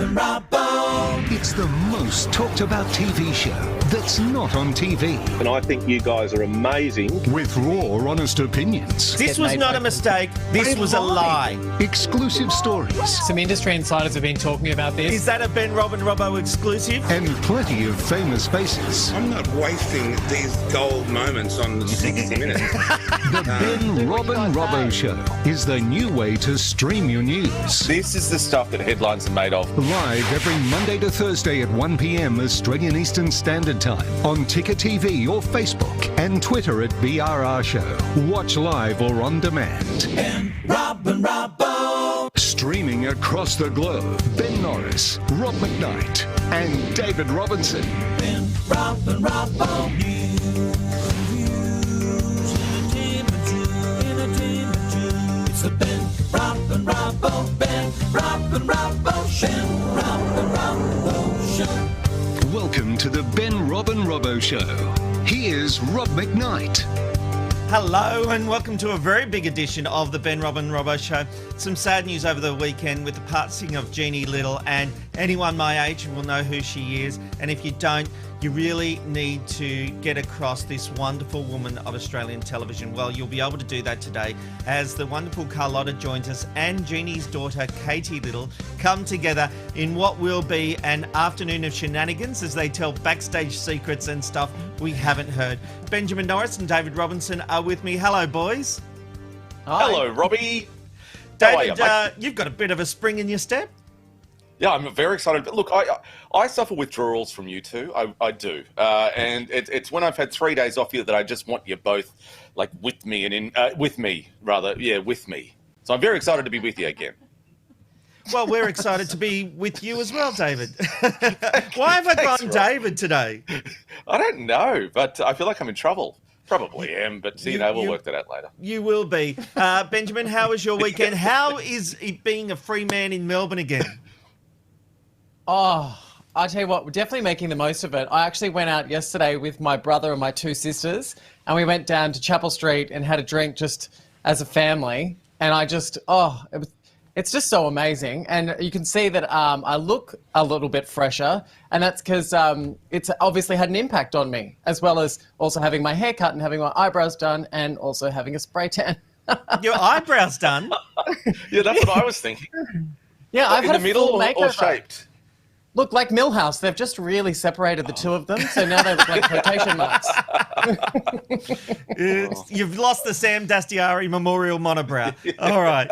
and Robbo. It's the most talked about TV show that's not on TV. And I think you guys are amazing. With raw, honest opinions. This was not a mistake. This was a lie. Exclusive stories. Some industry insiders have been talking about this. Is that a Ben, Rob and Robbo exclusive? And plenty of famous faces. I'm not wasting these gold moments on 60 Minutes. The Ben, Rob and Robbo Show is the new way to stream your news. This is the stuff that headlines are made of. Live every Monday to Thursday at 1 p.m. Australian Eastern Standard Time on Ticker TV or Facebook and Twitter at BRR Show. Watch live or on demand. Ben, Rob and Robbo. Streaming across the globe, Ben Norris, Rob McKnight and David Robinson. Ben, Rob and Robbo. It's the Ben, Rob and Robbo. Ben, Rob and Robbo Show. Ben, Rob and Robbo Show. Welcome to the Ben, Rob and Robbo Show. Here's Rob McKnight. Hello and welcome to a very big edition of the Ben, Rob and Robbo Show. Some sad news over the weekend with the passing of Jeanne Little, and anyone my age will know who she is. And if you don't, you really need to get across this wonderful woman of Australian television. Well, you'll be able to do that today as the wonderful Carlotta joins us and Jeannie's daughter Katie Little come together in what will be an afternoon of shenanigans as they tell backstage secrets and stuff we haven't heard. Benjamin Norris and David Robinson are with me. Hello, boys. Hi. Hello, Robbie. How are David, you, mate? you've got a bit of a spring in your step. Yeah, I'm very excited. But look, I suffer withdrawals from you two. I do. And it's when I've had 3 days off you that I just want you both like with me and with me. So I'm very excited to be with you again. Well, we're excited to be with you as well, David. Why have I gone David today? I don't know, but I feel like I'm in trouble. Probably am, but we'll work that out later. You will be. Benjamin, how was your weekend? How is it being a free man in Melbourne again? Oh, I'll tell you what, we're definitely making the most of it. I actually went out yesterday with my brother and my two sisters, and we went down to Chapel Street and had a drink just as a family. And it's just so amazing. And you can see that I look a little bit fresher, and that's because it's obviously had an impact on me, as well as also having my hair cut and having my eyebrows done and also having a spray tan. Your eyebrows done? Yeah, that's what I was thinking. Yeah, I've had in the a full middle or makeover. shaped? Look, like Millhouse, they've just really separated the two of them, so now they look like quotation marks. You've lost the Sam Dastiari Memorial Monobrow. All right.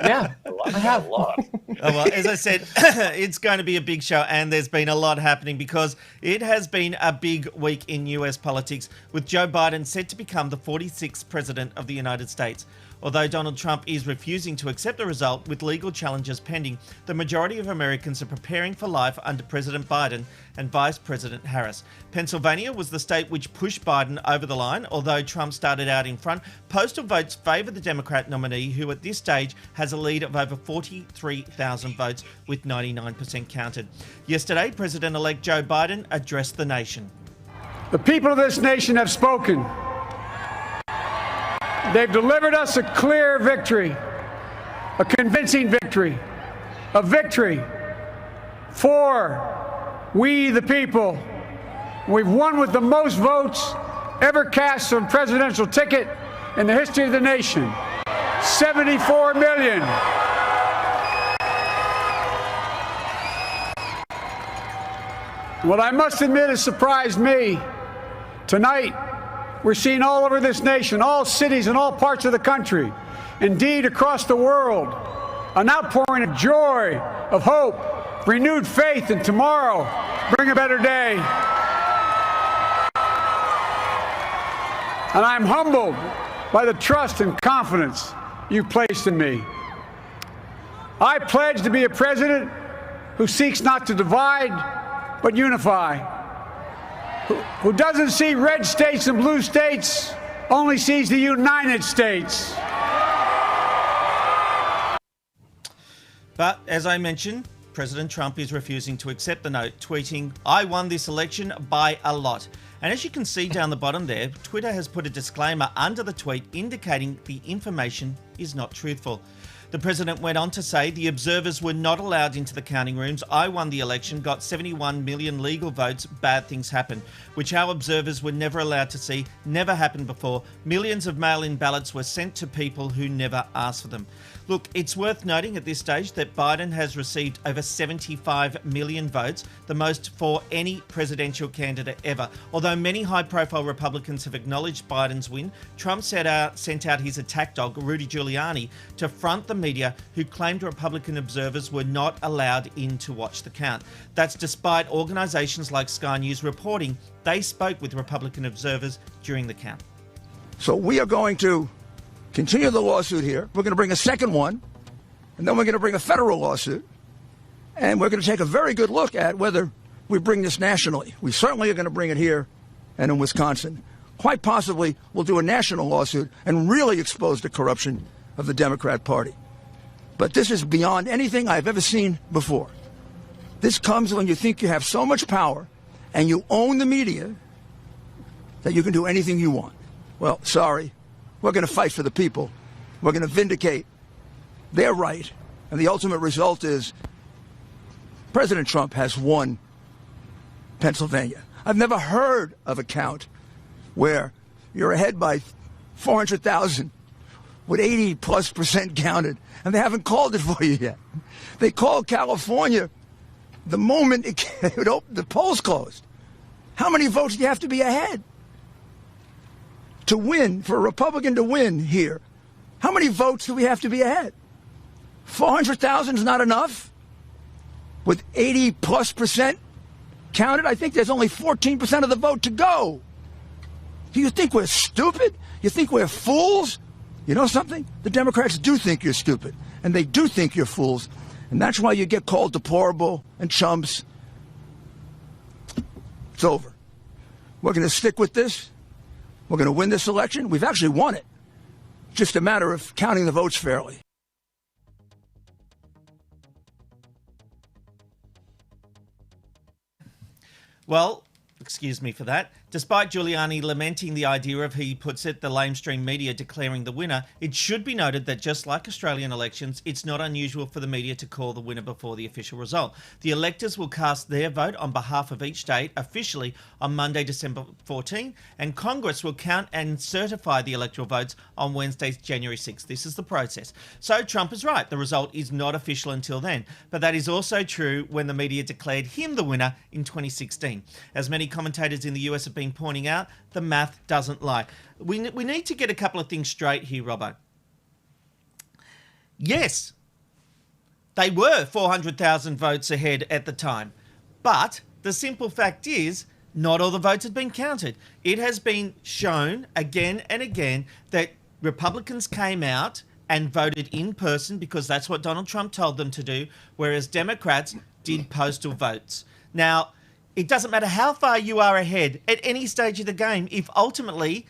Yeah, I have. A lot. Oh, well, as I said, it's going to be a big show, and there's been a lot happening because it has been a big week in US politics, with Joe Biden set to become the 46th president of the United States. Although Donald Trump is refusing to accept the result with legal challenges pending, the majority of Americans are preparing for life under President Biden and Vice President Harris. Pennsylvania was the state which pushed Biden over the line. Although Trump started out in front, postal votes favour the Democrat nominee, who at this stage has a lead of over 43,000 votes, with 99% counted. Yesterday, President-elect Joe Biden addressed the nation. The people of this nation have spoken. They've delivered us a clear victory, a convincing victory, a victory for we the people. We've won with the most votes ever cast on a presidential ticket in the history of the nation. 74 million. What I must admit has surprised me tonight. We're seeing all over this nation, all cities and all parts of the country, indeed across the world, an outpouring of joy, of hope, renewed faith in tomorrow, bring a better day. And I'm humbled by the trust and confidence you've placed in me. I pledge to be a president who seeks not to divide, but unify. Who doesn't see red states and blue states, only sees the United States. But as I mentioned, President Trump is refusing to accept the note, tweeting, "I won this election by a lot." And as you can see down the bottom there, Twitter has put a disclaimer under the tweet indicating the information is not truthful. The president went on to say the observers were not allowed into the counting rooms. I won the election, got 71 million legal votes, bad things happened, which our observers were never allowed to see, never happened before. Millions of mail-in ballots were sent to people who never asked for them. Look, it's worth noting at this stage that Biden has received over 75 million votes, the most for any presidential candidate ever. Although many high-profile Republicans have acknowledged Biden's win, Trump sent out his attack dog, Rudy Giuliani, to front the media who claimed Republican observers were not allowed in to watch the count. That's despite organisations like Sky News reporting they spoke with Republican observers during the count. So we are going to continue the lawsuit here. We're going to bring a second one, and then we're going to bring a federal lawsuit, and we're going to take a very good look at whether we bring this nationally. We certainly are going to bring it here and in Wisconsin. Quite possibly, we'll do a national lawsuit and really expose the corruption of the Democrat Party. But this is beyond anything I've ever seen before. This comes when you think you have so much power and you own the media that you can do anything you want. Well, sorry. We're going to fight for the people. We're going to vindicate their right. And the ultimate result is President Trump has won Pennsylvania. I've never heard of a count where you're ahead by 400,000 with 80+% counted, and they haven't called it for you yet. They called California the moment the polls closed. How many votes do you have to be ahead to win, for a Republican to win here? How many votes do we have to be ahead? 400,000 is not enough? With 80+% counted, I think there's only 14% of the vote to go. Do you think we're stupid? You think we're fools? You know something? The Democrats do think you're stupid, and they do think you're fools, and that's why you get called deplorable and chumps. It's over. We're going to stick with this. We're going to win this election. We've actually won it. Just a matter of counting the votes fairly. Well, excuse me for that. Despite Giuliani lamenting the idea of, he puts it, the lamestream media declaring the winner, it should be noted that just like Australian elections, it's not unusual for the media to call the winner before the official result. The electors will cast their vote on behalf of each state officially on Monday, December 14, and Congress will count and certify the electoral votes on Wednesday, January 6. This is the process. So Trump is right. The result is not official until then. But that is also true when the media declared him the winner in 2016. As many commentators in the US have been pointing out, the math doesn't lie. We need to get a couple of things straight here, Robbo. Yes, they were 400,000 votes ahead at the time, but the simple fact is not all the votes had been counted. It has been shown again and again that Republicans came out and voted in person because that's what Donald Trump told them to do, whereas Democrats did postal votes. Now, it doesn't matter how far you are ahead at any stage of the game if ultimately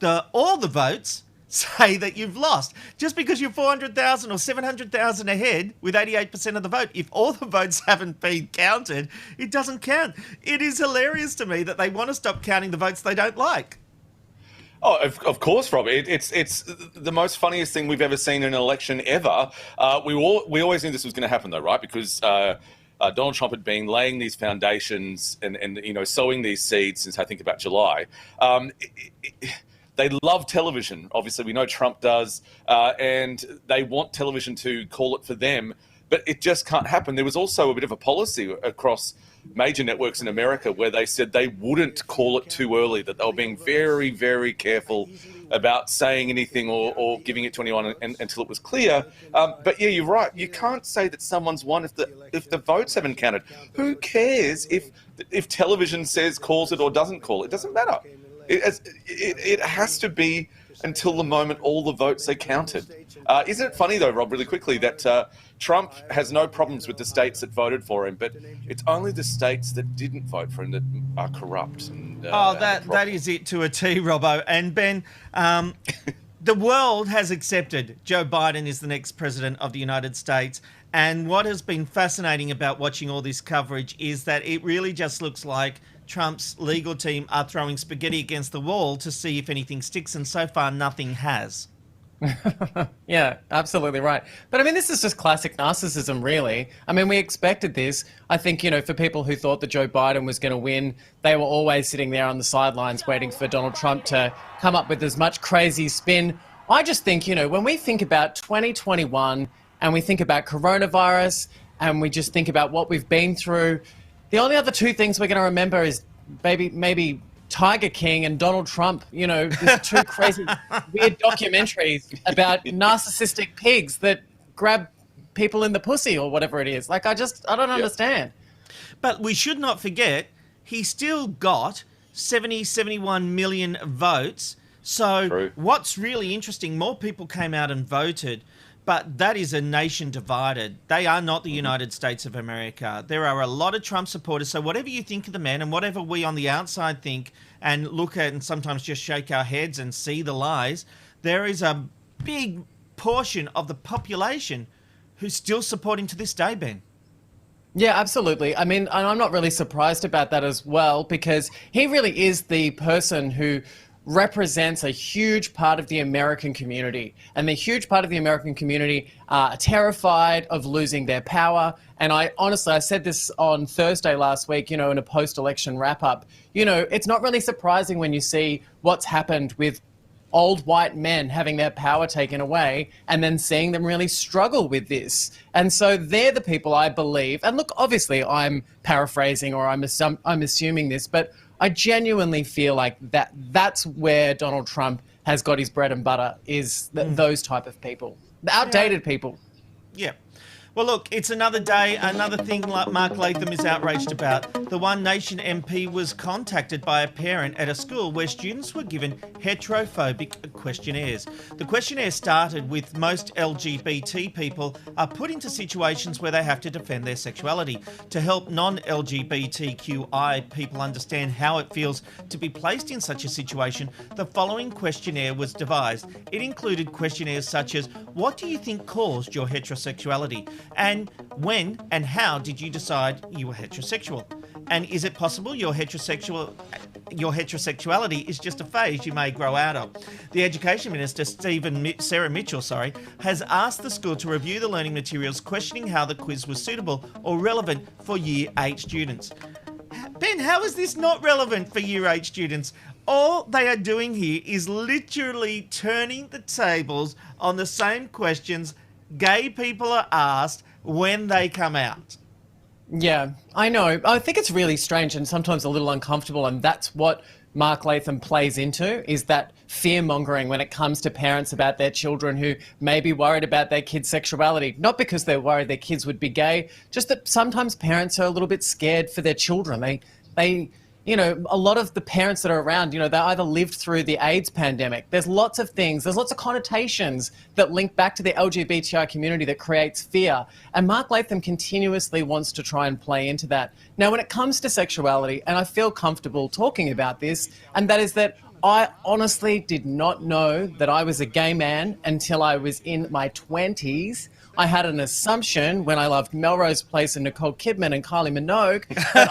all the votes say that you've lost. Just because you're 400,000 or 700,000 ahead with 88% of the vote, if all the votes haven't been counted, it doesn't count. It is hilarious to me that they want to stop counting the votes they don't like. Oh, of course, Rob. It's the most funniest thing we've ever seen in an election ever. We always knew this was going to happen, though, right? Because Donald Trump had been laying these foundations and sowing these seeds since I think about July. They love television. Obviously, we know Trump does, and they want television to call it for them, but it just can't happen. There was also a bit of a policy across major networks in America where they said they wouldn't call it too early, that they were being very, very careful about saying anything or giving it to anyone until it was clear. But yeah, you're right. You can't say that someone's won if the votes haven't counted. Who cares if television calls it or doesn't call it? It doesn't matter. It has to be until the moment all the votes are counted. Isn't it funny, though, Rob, really quickly, that Trump has no problems with the states that voted for him, but it's only the states that didn't vote for him that are corrupt. And, that is it to a T, Robbo. And Ben, the world has accepted Joe Biden is the next president of the United States. And what has been fascinating about watching all this coverage is that it really just looks like Trump's legal team are throwing spaghetti against the wall to see if anything sticks, and so far nothing has. Yeah, absolutely right. But I mean, this is just classic narcissism, really. I mean, we expected this. I think, for people who thought that Joe Biden was going to win, they were always sitting there on the sidelines waiting for Donald Trump to come up with as much crazy spin. I just think, when we think about 2021 and we think about coronavirus and we just think about what we've been through, the only other two things we're going to remember is maybe Tiger King and Donald Trump, these two crazy, weird documentaries about narcissistic pigs that grab people in the pussy or whatever it is. Like, I don't understand. But we should not forget, he still got 71 million votes. So True. What's really interesting, more people came out and voted, but that is a nation divided. They are not the United States of America. There are a lot of Trump supporters. So whatever you think of the man and whatever we on the outside think and look at and sometimes just shake our heads and see the lies, there is a big portion of the population who still support him to this day, Ben. Yeah, absolutely. I mean, and I'm not really surprised about that as well, because he really is the person who represents a huge part of the American community. And the huge part of the American community are terrified of losing their power. And I said this on Thursday last week, in a post-election wrap-up. It's not really surprising when you see what's happened with old white men having their power taken away and then seeing them really struggle with this. And so they're the people I believe. And look, obviously I'm paraphrasing or I'm assuming this, but I genuinely feel like that's where Donald Trump has got his bread and butter, is those type of people, the outdated people. Yeah. Well, look, it's another day, another thing like Mark Latham is outraged about. The One Nation MP was contacted by a parent at a school where students were given heterophobic questionnaires. The questionnaire started with most LGBT people are put into situations where they have to defend their sexuality. To help non-LGBTQI people understand how it feels to be placed in such a situation, the following questionnaire was devised. It included questionnaires such as, what do you think caused your heterosexuality? And when and how did you decide you were heterosexual? And is it possible your heterosexuality is just a phase you may grow out of? The Education Minister, Sarah Mitchell, has asked the school to review the learning materials, questioning how the quiz was suitable or relevant for Year 8 students. Ben, how is this not relevant for Year 8 students? All they are doing here is literally turning the tables on the same questions gay people are asked when they come out. Yeah, I know. I think it's really strange and sometimes a little uncomfortable, and that's what Mark Latham plays into, is that fear-mongering when it comes to parents about their children who may be worried about their kids' sexuality. Not because they're worried their kids would be gay, just that sometimes parents are a little bit scared for their children. They a lot of the parents that are around, they either lived through the AIDS pandemic. There's lots of things, there's lots of connotations that link back to the LGBTI community that creates fear. And Mark Latham continuously wants to try and play into that. Now, when it comes to sexuality, and I feel comfortable talking about this, and that is that I honestly did not know that I was a gay man until I was in my 20s. I had an assumption when I loved Melrose Place and Nicole Kidman and Kylie Minogue, but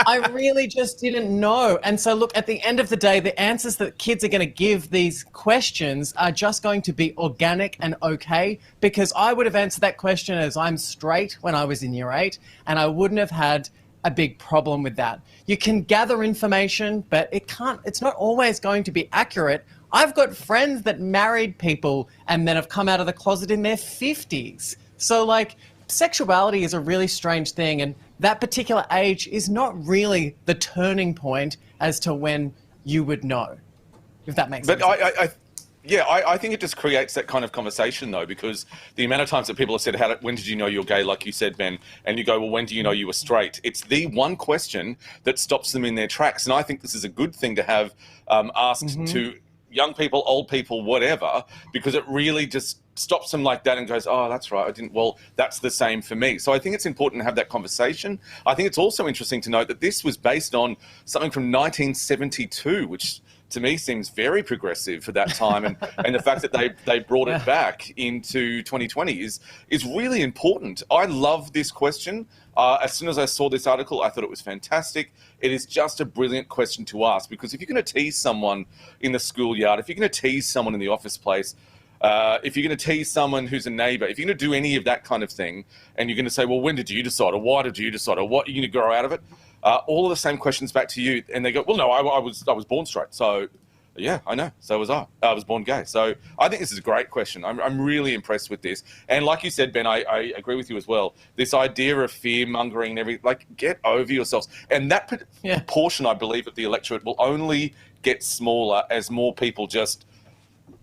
I really just didn't know. And so, look, at the end of the day, the answers that kids are going to give these questions are just going to be organic and okay, because I would have answered that question as I'm straight when I was in Year 8, and I wouldn't have had a big problem with that. You can gather information, but it's not always going to be accurate. I've got friends that married people and then have come out of the closet in their 50s. So, sexuality is a really strange thing, and that particular age is not really the turning point as to when you would know, if that makes sense. But I think it just creates that kind of conversation, though, because the amount of times that people have said, when did you know you're gay, like you said, Ben, and you go, well, when do you know you were straight? It's the one question that stops them in their tracks. And I think this is a good thing to have asked to young people, old people, whatever, because it really just stops them like that and goes, oh, that's right, that's the same for me. So I think it's important to have that conversation. I think it's also interesting to note that this was based on something from 1972, which to me seems very progressive for that time, and the fact that they brought it back into 2020 is really important. I love this question. As soon as I saw this article, I thought it was fantastic. It is just a brilliant question to ask, because if you're going to tease someone in the schoolyard, if you're going to tease someone in the office place, if you're going to tease someone who's a neighbour, if you're going to do any of that kind of thing, and you're going to say, well, when did you decide, or why did you decide, or what are you going to grow out of it? All of the same questions back to you, and they go, well, no, I was born straight, so yeah, I know, so was I. I was born gay. So I think this is a great question. I'm really impressed with this, and like you said, Ben, I agree with you as well. This idea of fear mongering and everything, like, get over yourselves, and that portion, I believe, of the electorate will only get smaller as more people just,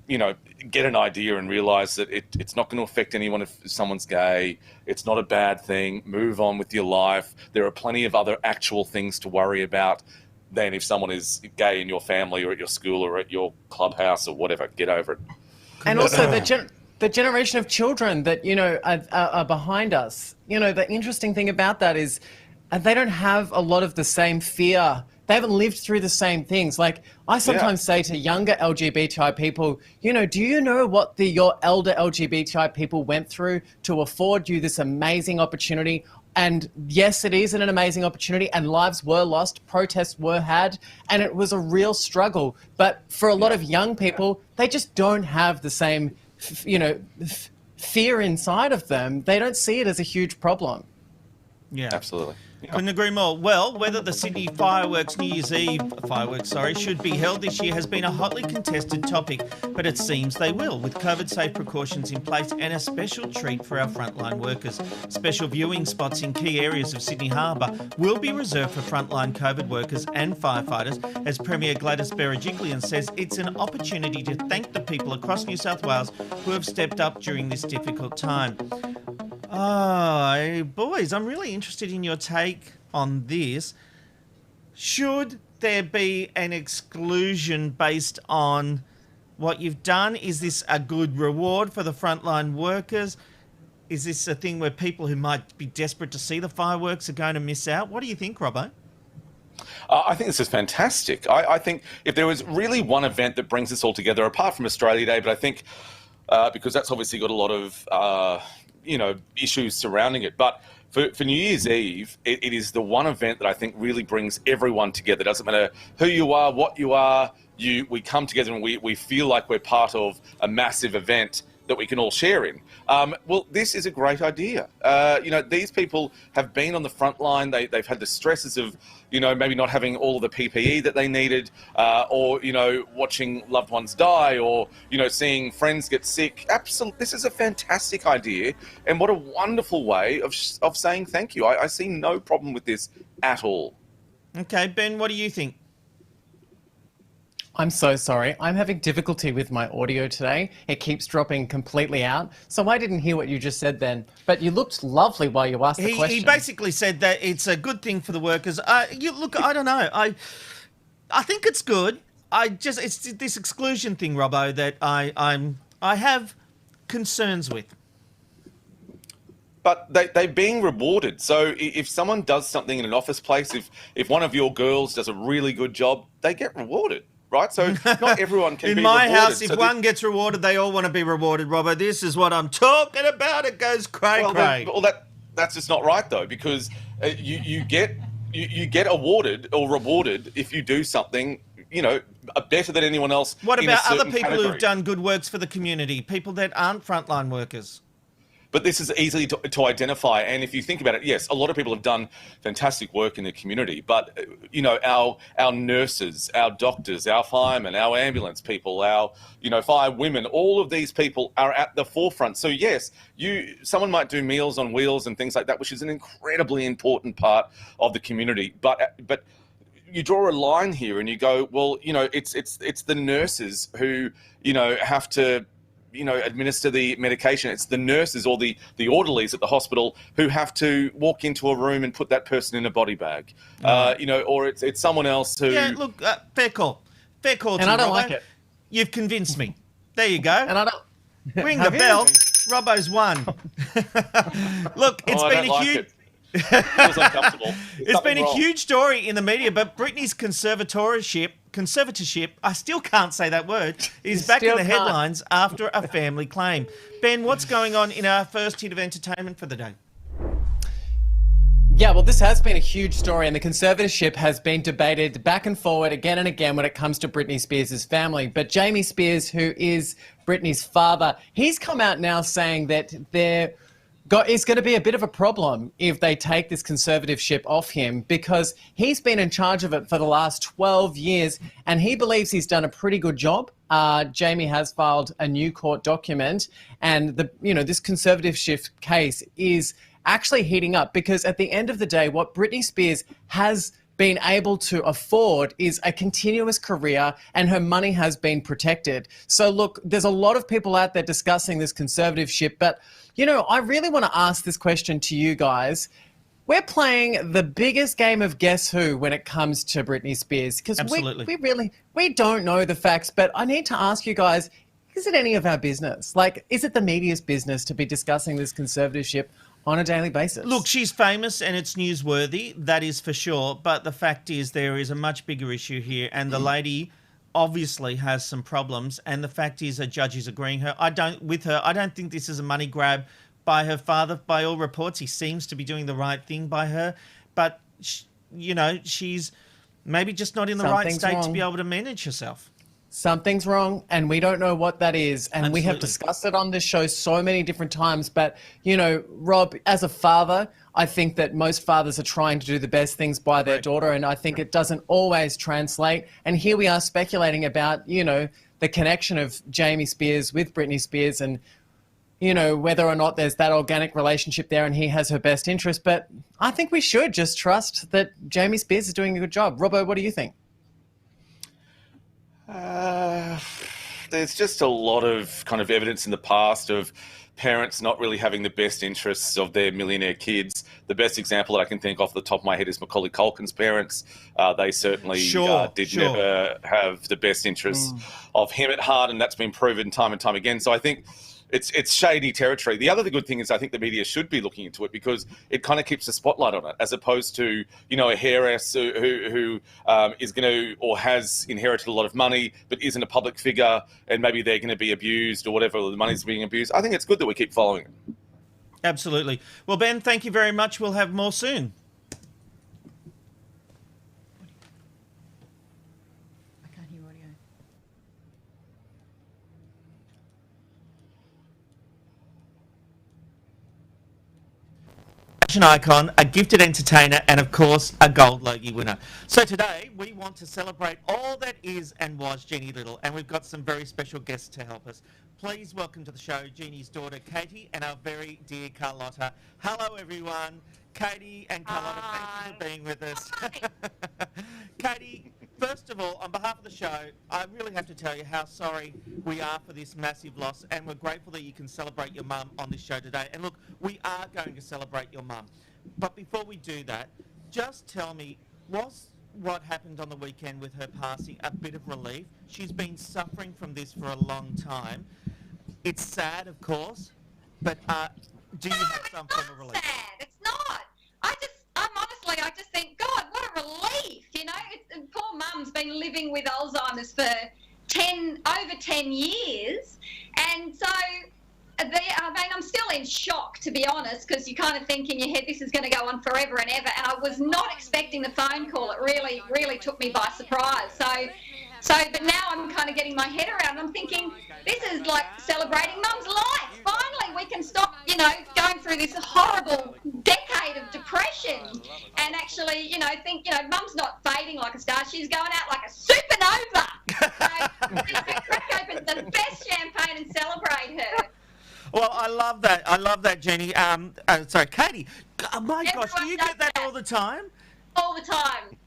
get an idea and realise that it's not going to affect anyone if someone's gay. It's not a bad thing. Move on with your life. There are plenty of other actual things to worry about than if someone is gay in your family or at your school or at your clubhouse or whatever. Get over it. And also the generation of children that, are behind us. The interesting thing about that is they don't have a lot of the same fear. They haven't lived through the same things. Like, I sometimes say to younger LGBTI people, do you know what your elder LGBTI people went through to afford you this amazing opportunity? And yes, it is an amazing opportunity, and lives were lost, protests were had, and it was a real struggle. But for a lot of young people, they just don't have the same, fear inside of them. They don't see it as a huge problem. Yeah, absolutely. Yeah. Couldn't agree more. Well, whether the Sydney New Year's Eve fireworks, should be held this year has been a hotly contested topic, but it seems they will, with COVID-safe precautions in place and a special treat for our frontline workers. Special viewing spots in key areas of Sydney Harbour will be reserved for frontline COVID workers and firefighters, as Premier Gladys Berejiklian says it's an opportunity to thank the people across New South Wales who have stepped up during this difficult time. Oh, boys, I'm really interested in your take on this. Should there be an exclusion based on what you've done? Is this a good reward for the frontline workers? Is this a thing where people who might be desperate to see the fireworks are going to miss out? What do you think, Robbo? I think this is fantastic. I think if there was really one event that brings us all together, apart from Australia Day, but I think because that's obviously got a lot of issues surrounding it. But for New Year's Eve, it is the one event that I think really brings everyone together. It doesn't matter who you are, what you are, we come together and we feel like we're part of a massive event that we can all share in. Well, this is a great idea. These people have been on the front line. They've had the stresses of, maybe not having all of the PPE that they needed, or, watching loved ones die, or, seeing friends get sick. Absolutely. This is a fantastic idea. And what a wonderful way of saying thank you. I see no problem with this at all. Okay, Ben, what do you think? I'm so sorry. I'm having difficulty with my audio today. It keeps dropping completely out. So I didn't hear what you just said then. But you looked lovely while you asked the question. He basically said that it's a good thing for the workers. Look, I don't know. I think it's good. It's this exclusion thing, Robbo, that I have concerns with. But they're being rewarded. So if someone does something in an office place, if one of your girls does a really good job, they get rewarded. Right, so not everyone can be rewarded. In my house, if one gets rewarded, they all want to be rewarded, Robbo. This is what I'm talking about. It goes cray-cray. That's just not right, though, because you get awarded or rewarded if you do something, better than anyone else. What about other people category. who've done good works for the community, people that aren't frontline workers? But this is easy to identify. And if you think about it, yes, a lot of people have done fantastic work in the community. But, our nurses, our doctors, our firemen, our ambulance people, our, fire women, all of these people are at the forefront. So, yes, someone might do Meals on Wheels and things like that, which is an incredibly important part of the community. But you draw a line here and you go, well, it's the nurses who, have to administer the medication. It's the nurses or the orderlies at the hospital who have to walk into a room and put that person in a body bag, or it's someone else who... Yeah, look, fair call. Fair call. And I don't like it. You've convinced me. There you go. And I don't... Ring the bell. Robbo's won. Look, it's been a huge... It feels uncomfortable. It's been a huge story in the media, but Britney's conservatorship, I still can't say that word, is back in the headlines after a family claim. Ben, what's going on in our first hit of entertainment for the day? Yeah, well, this has been a huge story, and the conservatorship has been debated back and forward again and again when it comes to Britney Spears' family. But Jamie Spears, who is Britney's father, he's come out now saying that is going to be a bit of a problem if they take this conservatorship off him, because he's been in charge of it for the last 12 years, and he believes he's done a pretty good job. Jamie has filed a new court document, and this conservatorship case is actually heating up, because at the end of the day, what Britney Spears has been able to afford is a continuous career, and her money has been protected. So look, there's a lot of people out there discussing this conservatorship, but I really want to ask this question to you guys. We're playing the biggest game of Guess Who when it comes to Britney Spears, because we don't know the facts, but I need to ask you guys, is it any of our business? Like, is it the media's business to be discussing this conservatorship on a daily basis? Look, she's famous and it's newsworthy, that is for sure. But the fact is there is a much bigger issue here, and the lady obviously has some problems. And the fact is a judge is agreeing I don't think this is a money grab by her father. By all reports, he seems to be doing the right thing by her. But, she's maybe just not in the right state to be able to manage herself. Something's wrong, and we don't know what that is. And Absolutely. We have discussed it on this show so many different times. But, Rob, as a father, I think that most fathers are trying to do the best things by their daughter, and I think it doesn't always translate. And here we are speculating about, the connection of Jamie Spears with Britney Spears, and, whether or not there's that organic relationship there and he has her best interest. But I think we should just trust that Jamie Spears is doing a good job. Robbo, what do you think? There's just a lot of kind of evidence in the past of parents not really having the best interests of their millionaire kids. The best example that I can think off the top of my head is Macaulay Culkin's parents. They certainly never have the best interests of him at heart, and that's been proven time and time again. So I think it's shady territory. The other good thing is I think the media should be looking into it, because it kind of keeps the spotlight on it, as opposed to, a heiress who is going to, or has inherited a lot of money but isn't a public figure, and maybe they're going to be abused or whatever, the money's being abused. I think it's good that we keep following it. Absolutely. Well, Ben, thank you very much. We'll have more soon. I can't hear audio. Fashion icon, a gifted entertainer, and of course a Gold Logie winner. So today we want to celebrate all that is and was Jeanne Little, and we've got some very special guests to help us. Please welcome to the show Jeanne's daughter Katie and our very dear Carlotta. Hello everyone. Katie and Carlotta, thank you for being with us. Katie, first of all, on behalf of the show, I really have to tell you how sorry we are for this massive loss, and we're grateful that you can celebrate your mum on this show today. And look, we are going to celebrate your mum. But before we do that, just tell me, was what happened on the weekend with her passing a bit of relief? She's been suffering from this for a long time. It's sad, of course, but do you have some form of relief? It's not sad. It's not. I just think, God, what a relief, poor mum's been living with Alzheimer's for over 10 years, and so, I'm still in shock, to be honest, because you kind of think in your head this is going to go on forever and ever, and I was not expecting the phone call. It really, really took me by surprise. But now I'm kind of getting my head around. I'm thinking, this is like celebrating mum's life. Finally, we can stop, going through this horrible decade of depression and actually, think, mum's not fading like a star. She's going out like a supernova. So, crack open the best champagne and celebrate her. Well, I love that. I love that, Jeannie. Sorry, Katie. Oh my gosh, do you get that all the time? All the time.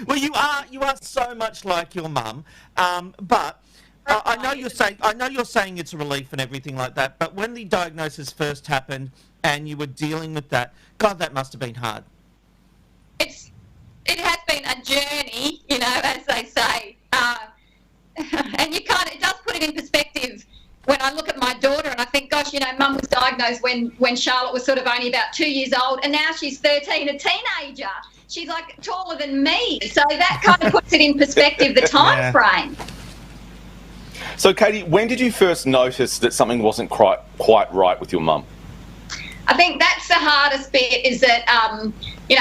Well, you are so much like your mum, but I know you're saying it's a relief and everything like that. But when the diagnosis first happened and you were dealing with that, God, that must have been hard. It has been a journey, as they say, and it does put it in perspective. When I look at my daughter and I think, gosh, mum was diagnosed when Charlotte was sort of only about 2 years old, and now she's 13, a teenager. She's like taller than me. So that kind of puts it in perspective, the time frame. So, Katie, when did you first notice that something wasn't quite right with your mum? I think that's the hardest bit is that,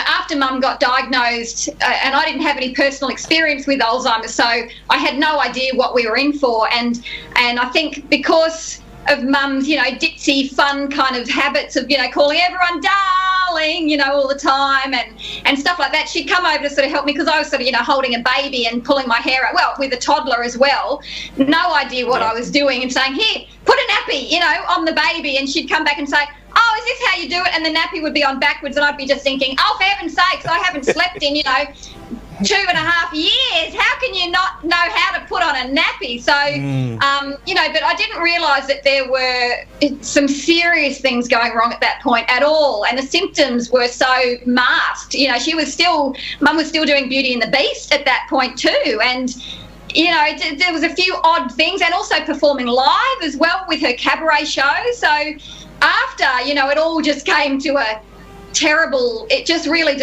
after Mum got diagnosed, and I didn't have any personal experience with Alzheimer's, so I had no idea what we were in for. And I think because of Mum's, ditzy, fun kind of habits of, calling everyone darling, all the time and stuff like that, she'd come over to sort of help me because I was sort of, holding a baby and pulling my hair out, well, with a toddler as well. No idea what I was doing and saying, here, put a nappy, on the baby. And she'd come back and say, oh, is this how you do it? And the nappy would be on backwards and I'd be just thinking, oh, for heaven's sakes, I haven't slept in, 2.5 years. How can you not know how to put on a nappy? So, but I didn't realise that there were some serious things going wrong at that point at all. And the symptoms were so masked. Mum was still doing Beauty and the Beast at that point too. And, there was a few odd things and also performing live as well with her cabaret show. So after, it all just came to a terrible, it just really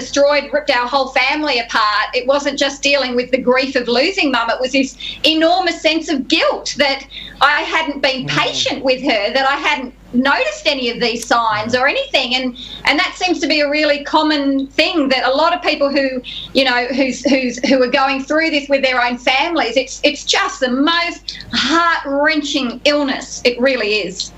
ripped our whole family apart. It wasn't just dealing with the grief of losing Mum, it was this enormous sense of guilt that I hadn't been patient with her, that I hadn't noticed any of these signs or anything, and that seems to be a really common thing that a lot of people who are going through this with their own families, it's just the most heart-wrenching illness. It really is.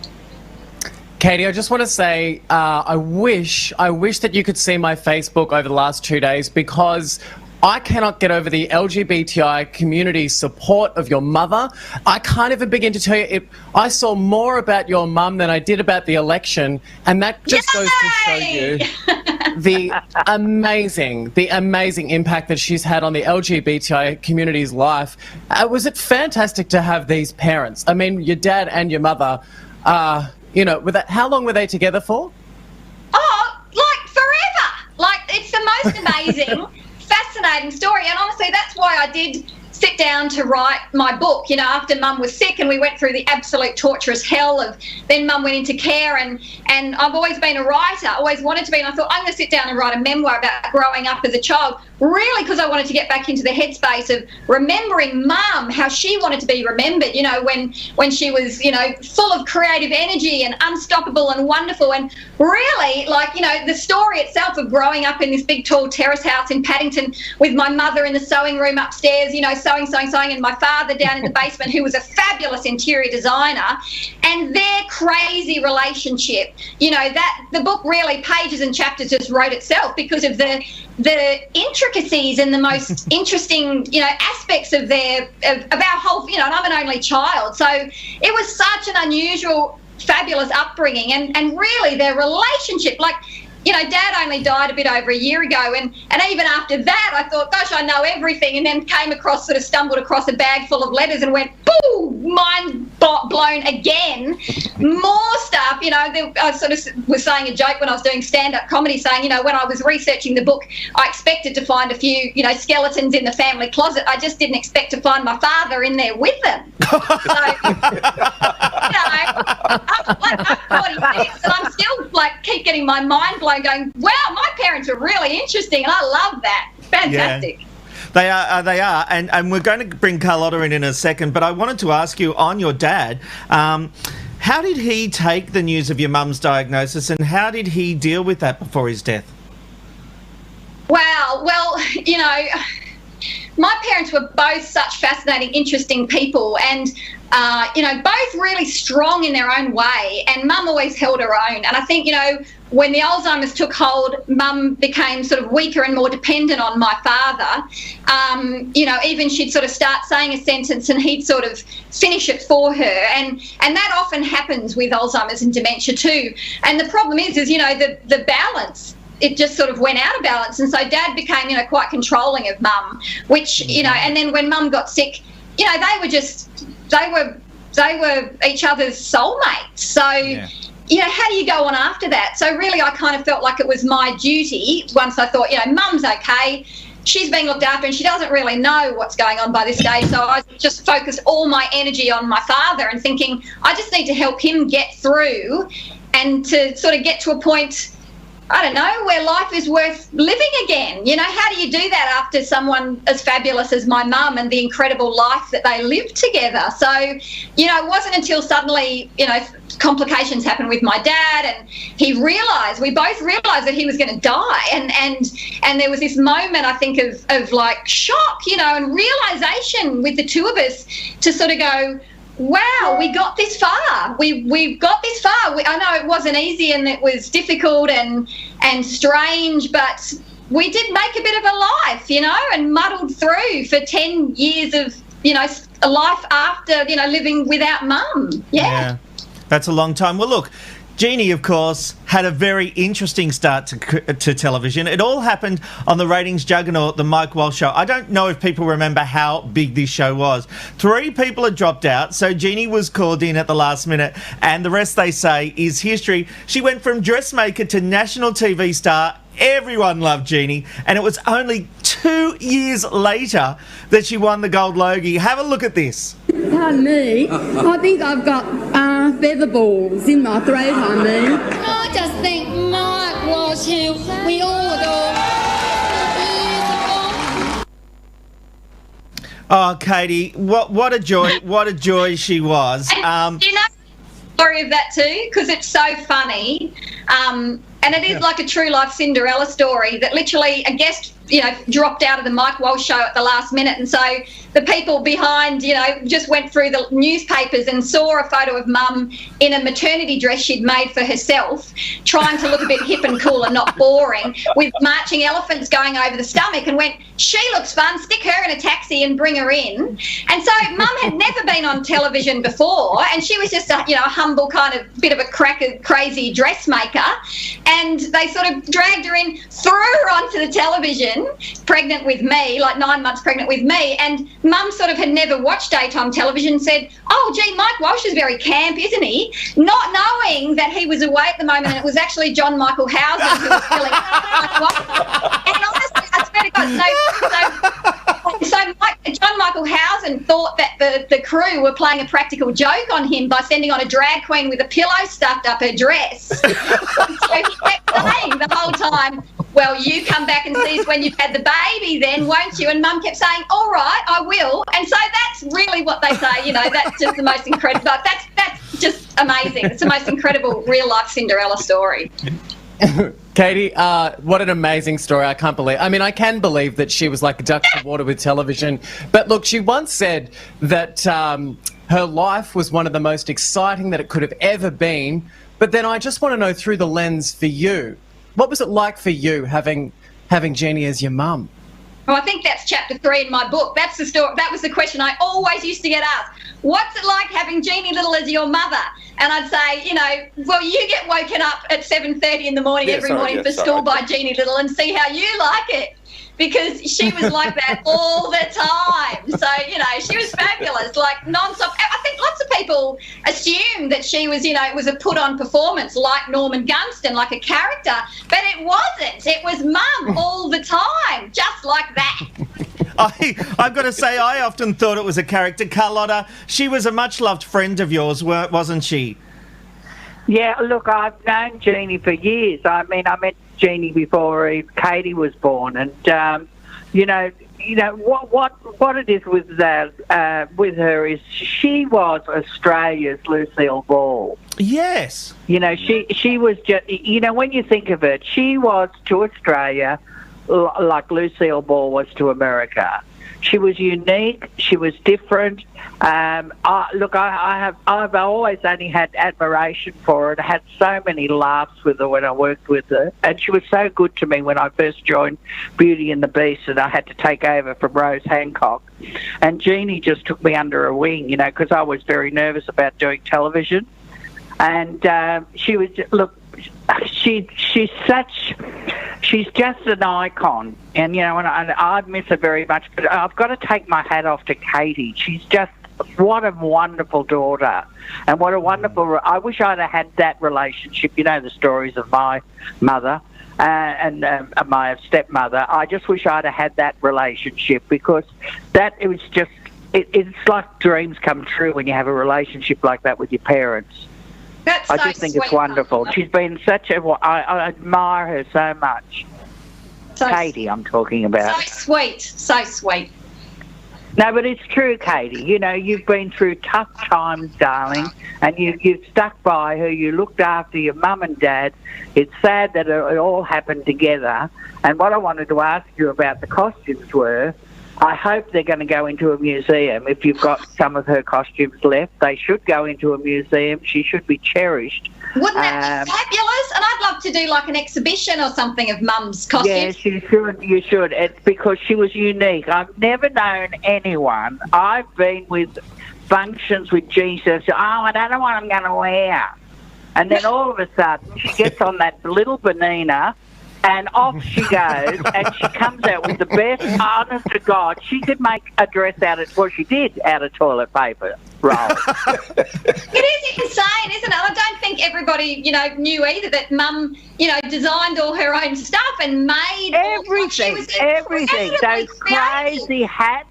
Katie, I just want to say I wish that you could see my Facebook over the last 2 days because I cannot get over the LGBTI community support of your mother. I can't even begin to tell you. I saw more about your mum than I did about the election, and that just goes to show you the amazing impact that she's had on the LGBTI community's life. Was it fantastic to have these parents? I mean, your dad and your mother, how long were they together for? Oh, like forever. Like, it's the most amazing, fascinating story. And honestly, that's why I did sit down to write my book, after Mum was sick and we went through the absolute torturous hell of, then Mum went into care and I've always been a writer, always wanted to be, and I thought I'm going to sit down and write a memoir about growing up as a child, really because I wanted to get back into the headspace of remembering Mum, how she wanted to be remembered, when she was, full of creative energy and unstoppable and wonderful, and really, the story itself of growing up in this big tall terrace house in Paddington with my mother in the sewing room upstairs, sewing, and my father down in the basement who was a fabulous interior designer, and their crazy relationship, that the book really, pages and chapters just wrote itself because of the intricacies and the most interesting, aspects of our whole, and I'm an only child, so it was such an unusual, fabulous upbringing, and really their relationship, Dad only died a bit over a year ago, and even after that, I thought, gosh, I know everything, and then stumbled across a bag full of letters and went, boom, mind blown again. More stuff, I sort of was saying a joke when I was doing stand-up comedy, saying, when I was researching the book, I expected to find a few, skeletons in the family closet. I just didn't expect to find my father in there with them. So, I'm 46, and I'm still, keep getting my mind blown, going, wow, my parents are really interesting, and I love that. Fantastic. Yeah. They are, and we're going to bring Carlotta in a second, but I wanted to ask you on your dad, how did he take the news of your mum's diagnosis, and how did he deal with that before his death? Wow, well, my parents were both such fascinating, interesting people, and both really strong in their own way, and Mum always held her own. And I think, when the Alzheimer's took hold, Mum became sort of weaker and more dependent on my father. Even she'd sort of start saying a sentence and he'd sort of finish it for her. And that often happens with Alzheimer's and dementia too. And the problem is the balance, it just sort of went out of balance. And so Dad became, quite controlling of Mum, which, and then when Mum got sick, they were each other's soulmates. So, how do you go on after that? So really, I kind of felt like it was my duty once I thought, Mum's okay. She's being looked after and she doesn't really know what's going on by this stage. So I just focused all my energy on my father and thinking, I just need to help him get through and to sort of get to a point I don't know, where life is worth living again. You know, how do you do that after someone as fabulous as my mum and the incredible life that they lived together? So, you know, it wasn't until suddenly, you know, complications happened with my dad, and we both realised that he was going to die, and there was this moment, I think, of like shock, you know, and realisation with the two of us to sort of go, wow, we got this far. We've got this far. I know it wasn't easy and it was difficult and strange, but we did make a bit of a life, you know, and muddled through for 10 years of, you know, a life after, you know, living without mum. Yeah. That's a long time. Well, look, Jeannie, of course, had a very interesting start to television. It all happened on the ratings juggernaut, the Mike Walsh Show. I don't know if people remember how big this show was. 3 people had dropped out, so Jeannie was called in at the last minute, and the rest, they say, is history. She went from dressmaker to national TV star. Everyone loved Jeannie, and it was only 2 years later that she won the Gold Logie. Have a look at this. Pardon me, I think I've got feather balls in my throat, I just think Mike Walsh, who we all adore. Oh, Katie, what a joy! What a joy she was. Do you know the story of that too? Because it's so funny. And it is like a true life Cinderella story that literally a guest, you know, dropped out of the Mike Walsh Show at the last minute. And so the people behind, you know, just went through the newspapers and saw a photo of mum in a maternity dress she'd made for herself, trying to look a bit hip and cool and not boring, with marching elephants going over the stomach, and went, she looks fun, stick her in a taxi and bring her in. And so mum had never been on television before, and she was just a, you know, a humble kind of bit of a crazy dressmaker. And they sort of dragged her in, threw her onto the television, pregnant with me, like 9 months pregnant with me. And mum sort of had never watched daytime television, said, oh, gee, Mike Walsh is very camp, isn't he? Not knowing that he was away at the moment, and it was actually John Michael Housen who was filling Mike Walsh. And honestly, I swear to God, John Michael Housen thought that the crew were playing a practical joke on him by sending on a drag queen with a pillow stuffed up her dress. So he kept saying the whole time, well, you come back and see us when you've had the baby then, won't you? And mum kept saying, all right, I will. And so that's really what they say, you know, that's just the most incredible, that's just amazing. It's the most incredible real-life Cinderella story. Katie, what an amazing story. I can't believe, I mean, I can believe that she was like a duck in water with television. But look, she once said that her life was one of the most exciting that it could have ever been. But then I just want to know, through the lens for you, what was it like for you having Jeannie as your mum? Well, I think that's chapter 3 in my book. That's the story. That was the question I always used to get asked. What's it like having Jeanne Little as your mother? And I'd say, you know, well, you get woken up at 7:30 in the morning every morning for school by Jeanne Little, and see how you like it. Because she was like that all the time. So, you know, she was fabulous, like non-stop. I think lots of people assume that she was, you know, it was a put-on performance like Norman Gunston, like a character. But it wasn't. It was mum all the time, just like that. I've got to say, I often thought it was a character. Carlotta, she was a much-loved friend of yours, wasn't she? Yeah, look, I've known Jeannie for years. I mean, I met Jeannie before Katie was born, and you know what it is with her is she was Australia's Lucille Ball. Yes. You know, she was just, you know, when you think of it, she was to Australia like Lucille Ball was to America. She was unique. She was different. I've always only had admiration for her. I had so many laughs with her when I worked with her, and she was so good to me when I first joined Beauty and the Beast, and I had to take over from Rose Hancock. And Jeannie just took me under her wing, you know, because I was very nervous about doing television. And she was, look, she's just an icon, and you know, and I miss her very much. But I've got to take my hat off to Katie. She's just, what a wonderful daughter, and what a wonderful. I wish I'd have had that relationship. You know, the stories of my mother and my stepmother. I just wish I'd have had that relationship, because that it was just. It's like dreams come true when you have a relationship like that with your parents. That's I so just think sweet, it's wonderful. Carlotta. She's been such a... I admire her so much. So, Katie, I'm talking about. So sweet. So sweet. No, but it's true, Katie. You know, you've been through tough times, darling, and you've stuck by her. You looked after your mum and dad. It's sad that it all happened together. And what I wanted to ask you about the costumes were, I hope they're going to go into a museum. If you've got some of her costumes left, they should go into a museum. She should be cherished. Wouldn't that be fabulous? And I'd love to do like an exhibition or something of Mum's costumes. Yes, you should. You should. It's because she was unique. I've never known anyone. I've been with functions with Jeanne. She says, "Oh, I don't know what I'm going to wear," and then all of a sudden she gets on that little banana. And off she goes, and she comes out with the best, honest to God, she could make a dress out of, well, she did, out of toilet paper roll. It is insane, isn't it? I don't think everybody, knew either that Mum, designed all her own stuff and made everything. Those crazy hats.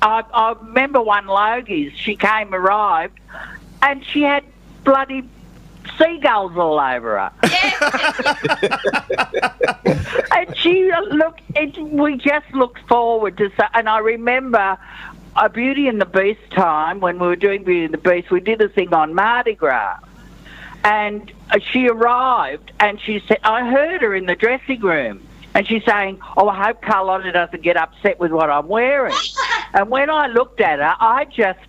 I remember one Logie's, she arrived, and she had bloody seagulls all over her. And we just looked forward to, and I remember a Beauty and the Beast time, when we were doing Beauty and the Beast, we did a thing on Mardi Gras. And she arrived, and she said, I heard her in the dressing room, and she's saying, "Oh, I hope Carlotta doesn't get upset with what I'm wearing." And when I looked at her, I just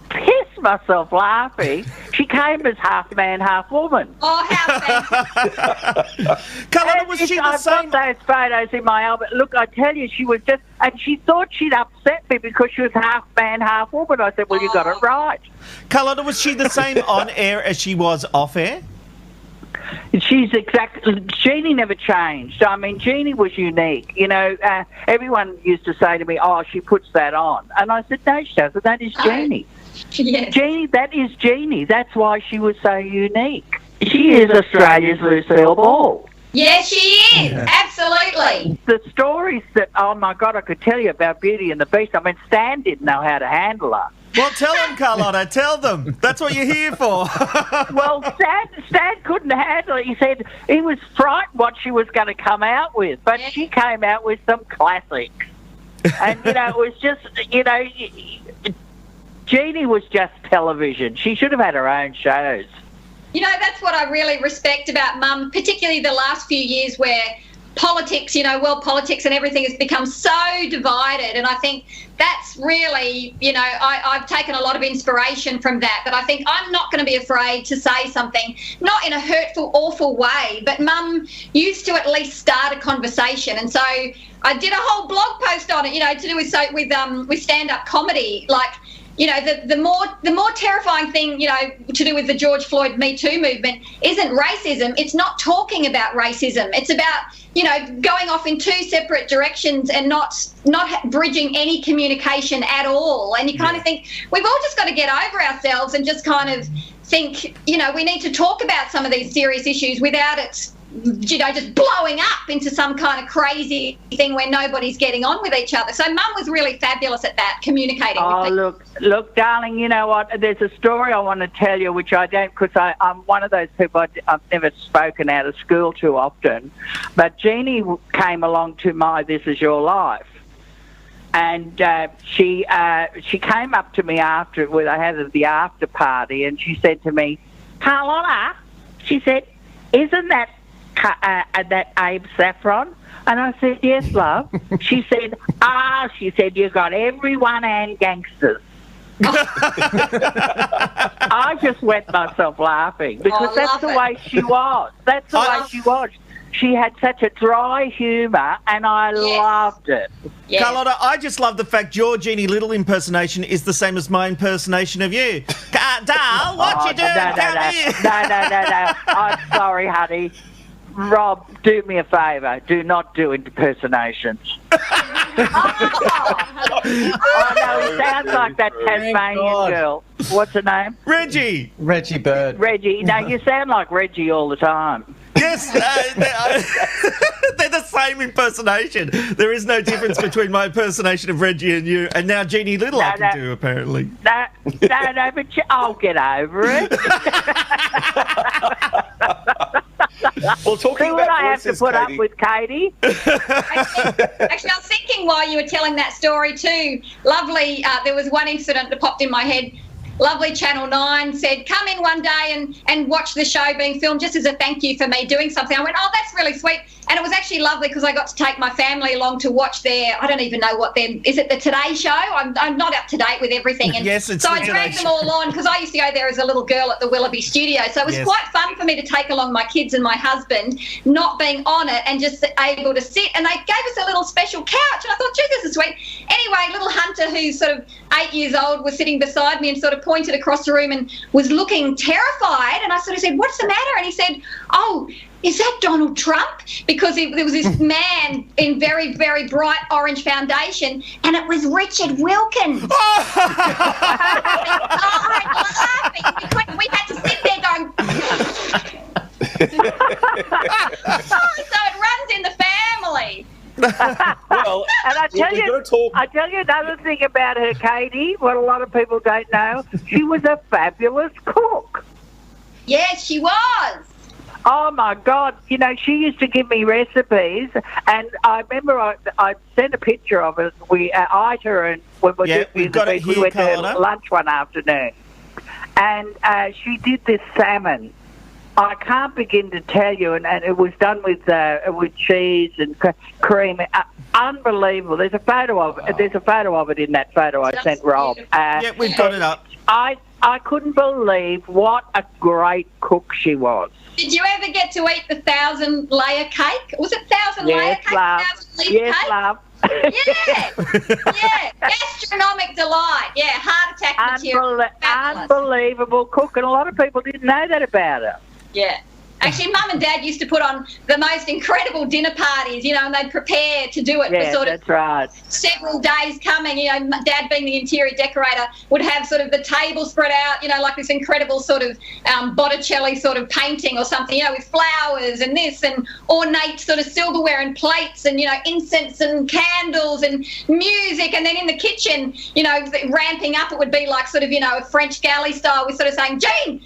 pissed myself laughing. She came as half man, half woman. Oh, how fantastic. Carlotta, was she the same? I've got those photos in my album. Look, I tell you, she was just... And she thought she'd upset me because she was half man, half woman. I said, well, you got it right. Carlotta, was she the same on air as she was off air? She's exactly... Jeannie never changed. I mean, Jeannie was unique. Everyone used to say to me, oh, she puts that on. And I said, no, she doesn't. That is Jeannie. Yes. Jeannie, that is Jeannie. That's why she was so unique. She is Australia's Lucille Ball. Yes, she is. Absolutely. The stories that, oh my God, I could tell you about Beauty and the Beast. I mean, Stan didn't know how to handle her. Well, tell them, Carlotta. Tell them. That's what you're here for. Well, Stan couldn't handle it. He said he was frightened what she was going to come out with, but she came out with some classics. And, it was just, Jeannie was just television. She should have had her own shows. That's what I really respect about Mum, particularly the last few years where politics, world politics and everything has become so divided. And I think that's really, I've taken a lot of inspiration from that. But I think I'm not going to be afraid to say something, not in a hurtful, awful way, but Mum used to at least start a conversation. And so I did a whole blog post on it, to do with stand-up comedy, like, the more terrifying thing, to do with the George Floyd Me Too movement isn't racism. It's not talking about racism. It's about, going off in two separate directions and not bridging any communication at all. And you kind of think we've all just got to get over ourselves and just kind of think, we need to talk about some of these serious issues without it, just blowing up into some kind of crazy thing where nobody's getting on with each other. So Mum was really fabulous at that, communicating with people. Look, darling, you know what? There's a story I want to tell you, which I don't, because I'm one of those people, I've never spoken out of school too often. But Jeannie came along to my This Is Your Life. And she came up to me after, when I had the after party, and she said to me, Carlotta, she said, isn't that Abe Saffron? And I said, yes, love. She said, she said, you've got everyone and gangsters. I just wet myself laughing because that's the way she was. That's the way she was. She had such a dry humour, and I loved it. Yes. Carlotta, I just love the fact your Jeanne Little impersonation is the same as my impersonation of you. Dal, what you doing? No. I'm sorry, honey. Rob, do me a favour. Do not do impersonations. Oh, no, he sounds like that Tasmanian girl. What's her name? Reggie. Reggie Bird. Reggie. No, you sound like Reggie all the time. Yeah, Yes, they're the same impersonation. There is no difference between my impersonation of Reggie and you, and now Jeanne Little I can do, apparently. No, but I'll get over it. Well, talking See about what I have to voices, put Katie. up with, Katie? Actually, I was thinking while you were telling that story too, lovely, there was one incident that popped in my head. Lovely Channel 9 said, come in one day and watch the show being filmed just as a thank you for me doing something. I went, oh, that's really sweet. And it was actually lovely because I got to take my family along to watch I don't even know is it the Today Show? I'm not up to date with everything. And yes, it's so the I dragged Today them all on because I used to go there as a little girl at the Willoughby studio. So it was quite fun for me to take along my kids and my husband, not being on it and just able to sit. And they gave us a little special couch. And I thought, gee, this is sweet. Anyway, little Hunter, who's sort of 8 years old, was sitting beside me and sort of pointed across the room and was looking terrified. And I sort of said, what's the matter? And he said, oh, is that Donald Trump? Because there was this man in very, very bright orange foundation, and it was Richard Wilkins. Laughing. We had to sit there going... So it runs in the family. Well, and I tell you another thing about her, Katie, what a lot of people don't know, she was a fabulous cook. Yes, she was. Oh, my God. You know, she used to give me recipes, and I remember I sent a picture of it. We ate her, and when we went to lunch one afternoon, and she did this salmon. I can't begin to tell you, and it was done with cheese and cream. Unbelievable. There's a photo of it. There's a photo of it in that photo I sent Rob. Yeah, we've got it up. I couldn't believe what a great cook she was. Did you ever get to eat the 1,000-layer cake? Was it 1,000-layer cake? Love. 1,000-leaf yes, cake? love. Yeah. Gastronomic delight. Yeah, heart attack material. Unbelievable cook, and a lot of people didn't know that about her. Yeah. Actually, Mum and Dad used to put on the most incredible dinner parties, you know, and they'd prepare to do it for sort of several days coming. You know, Dad being the interior decorator would have sort of the table spread out, you know, like this incredible sort of Botticelli sort of painting or something, you know, with flowers and this and ornate sort of silverware and plates and, you know, incense and candles and music. And then in the kitchen, you know, ramping up, it would be like sort of, you know, a French galley style. We're sort of saying, Jeanne,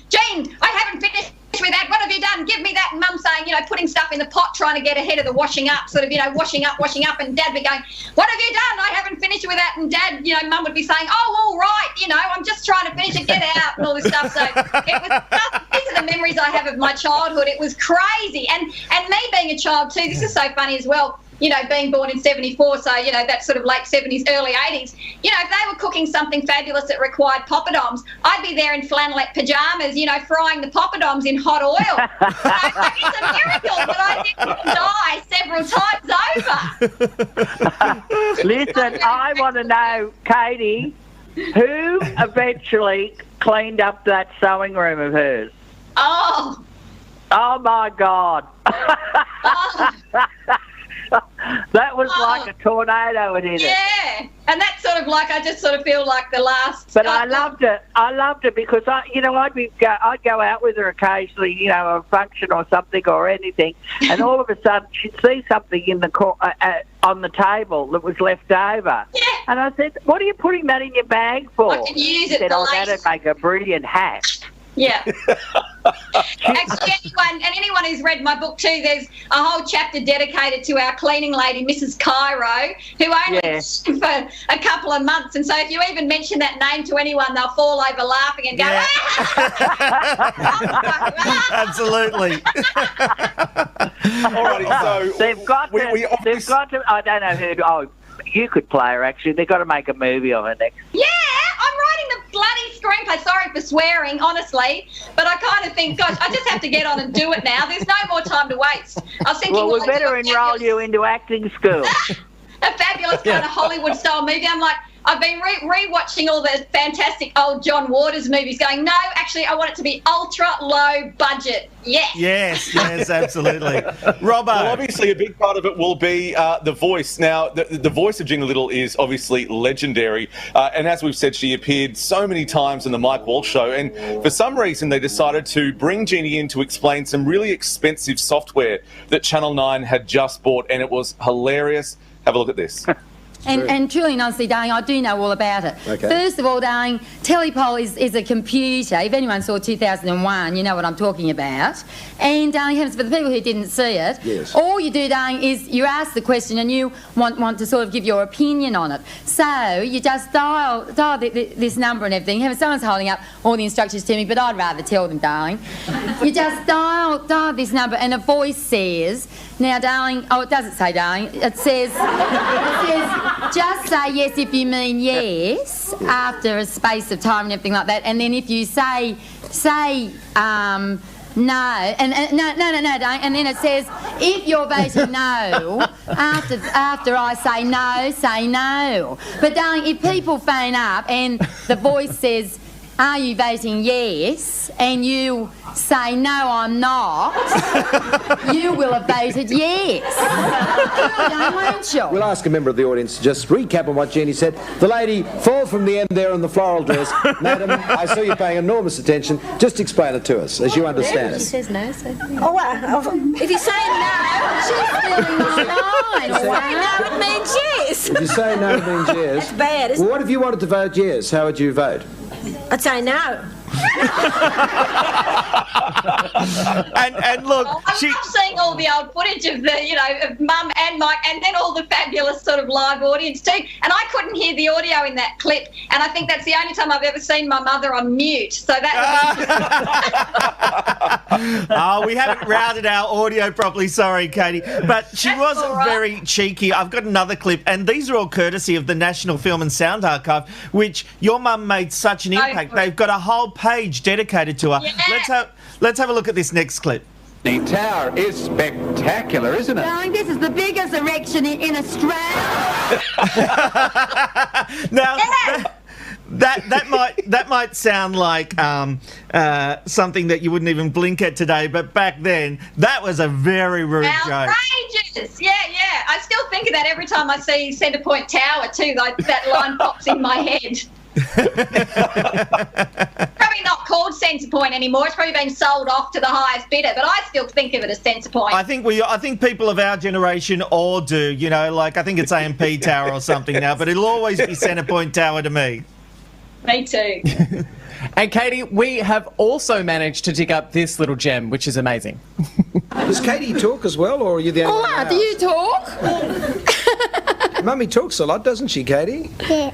I haven't finished with that. What have you done? Give me that. And Mum saying, you know, putting stuff in the pot, trying to get ahead of the washing up, sort of, you know, washing up. And Dad be going, what have you done? I haven't finished with that. And Dad, you know, Mum would be saying, oh, all right, you know, I'm just trying to finish it, get out and all this stuff. So it was these are the memories I have of my childhood. It was crazy. And me being a child too, this is so funny as well. You know, being born in 74, so, you know, that's sort of late 70s, early 80s. You know, if they were cooking something fabulous that required poppadoms, I'd be there in flannelette pyjamas, you know, frying the poppadoms in hot oil. So it's a miracle that I didn't die several times over. Listen, I want to know, Katie, who eventually cleaned up that sewing room of hers? Oh, my God. That was like a tornado in it. Yeah, and that's sort of like, I just sort of feel like the last... But I loved it. I loved it because, I'd go out with her occasionally, you know, a function or something or anything, and all of a sudden she'd see something in the on the table that was left over. Yeah. And I said, what are you putting that in your bag for? I can use it. She said, that'd make a brilliant hat. Yeah. Actually, anyone who's read my book too, there's a whole chapter dedicated to our cleaning lady, Mrs. Cairo, who only lived for a couple of months. And so if you even mention that name to anyone, they'll fall over laughing and go, Absolutely. Alrighty, so they've got to, I don't know who, you could play her actually. They've got to make a movie of her next. Yeah, I'm writing the bloody screenplay. Sorry for swearing, honestly, but I kind of think, gosh, I just have to get on and do it now. There's no more time to waste. I was thinking, well, we better enroll you into acting school. A fabulous kind of Hollywood-style movie. I'm like, I've been re-watching all the fantastic old John Waters movies going, no, actually, I want it to be ultra low budget. Yes. Yes, absolutely. Robbo. Well, obviously, a big part of it will be the voice. Now, the voice of Jeanne Little is obviously legendary. And as we've said, she appeared so many times in the Mike Walsh Show. And for some reason, they decided to bring Jeannie in to explain some really expensive software that Channel 9 had just bought. And it was hilarious. Have a look at this. And truly and honestly, darling, I do know all about it. Okay. First of all, darling, Telepol is a computer. If anyone saw 2001, you know what I'm talking about. And, darling, for the people who didn't see it, yes, all you do, darling, is you ask the question and you want to sort of give your opinion on it. So you just dial this number and everything. Someone's holding up all the instructions to me, but I'd rather tell them, darling. You just dial this number and a voice says, now, darling, oh, it doesn't say darling, it says just say yes if you mean yes after a space of time and everything like that. And then if you say no, no, darling, and then it says if you're voting no, after I say no. But darling, if people phone up and the voice says, are you voting yes? And you say, no, I'm not, you will have voted yes. Won't you? We'll ask a member of the audience to just recap on what Jeannie said. The lady, fall from the end there in the floral dress. Madam, I saw you paying enormous attention. Just explain it to us, as you understand it. She says no, so... If you say no, she's feeling my line. No, it means yes. If you say no, it means yes. That's bad, isn't Well, what if you wanted to vote yes? How would you vote? I'd say no. and look, I love seeing all the old footage of of Mum and Mike, and then all the fabulous sort of live audience too. And I couldn't hear the audio in that clip, and I think that's the only time I've ever seen my mother on mute. So that. We haven't routed our audio properly. Sorry, Katie, but she was very cheeky. I've got another clip, and these are all courtesy of the National Film and Sound Archive, which your mum made such an impact. They've got a whole page dedicated to her. Yeah. Let's have a look at this next clip. The tower is spectacular, isn't it? Darling, this is the biggest erection in Australia. Now, that might sound like something that you wouldn't even blink at today, but back then that was a very rude joke. Outrageous! Yeah. I still think of that every time I see Centre Point Tower too. Like that line pops in my head. Probably not called Centre Point anymore. It's probably been sold off to the highest bidder, but I still think of it as Centre Point. I think people of our generation all do. You know, like I think it's AMP Tower or something now, but it'll always be Centre Point Tower to me. Me too. And Katie, we have also managed to dig up this little gem, which is amazing. Does Katie talk as well, or are you the only one? Do you talk? Mummy talks a lot, doesn't she, Katie? Yeah.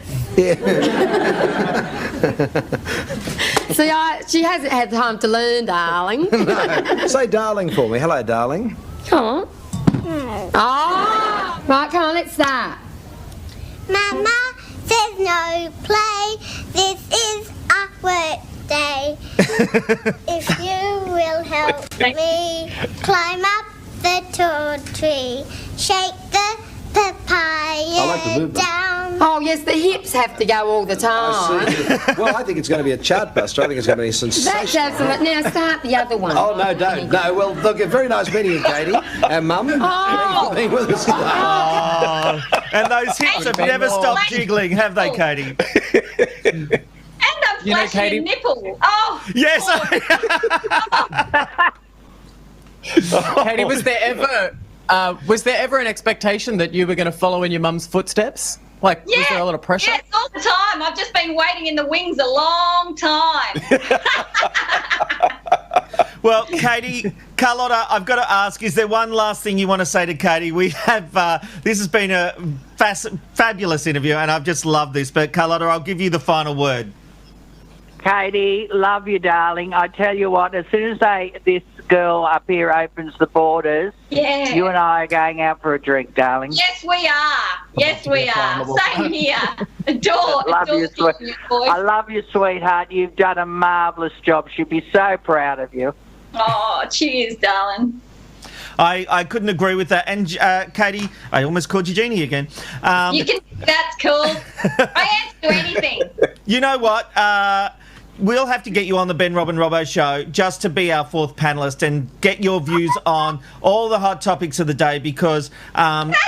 See, she hasn't had time to learn, darling. No. Say darling for me. Hello, darling. Come on. Oh, right, come on, let's start. Mama says no play. This is a work day. If you will help me climb up the tall tree, shake the papaya down. Oh, yes, the hips have to go all the time. Well, I think it's going to be a chart buster. I think it's going to be sensational. That's absolute. Now start the other one. Oh, no, don't. No, well, look, very nice meeting you, Katie. And Mum, thank you for being with us today. Oh, and those hips have never stopped jiggling, have they, Katie? And I'm flashing a nipple. Oh. Yes. Katie, was there ever an expectation that you were going to follow in your mum's footsteps? Like, was there a lot of pressure? Yes, all the time. I've just been waiting in the wings a long time. Well, Katie, Carlotta, I've got to ask, is there one last thing you want to say to Katie? We have, this has been a fabulous interview, and I've just loved this. But Carlotta, I'll give you the final word. Katie, love you, darling. I tell you what, as soon as this girl up here opens the borders, you and I are going out for a drink, darling. Yes, we are. Yes, we are. Same here. Adore you, I love you, sweetheart. You've done a marvellous job. She'd be so proud of you. Oh, cheers, darling. I couldn't agree with that. And Katie, I almost called you Jeannie again. That's cool. I answer to anything. You know what? We'll have to get you on the Ben, Rob and Robbo show just to be our fourth panellist and get your views on all the hot topics of the day because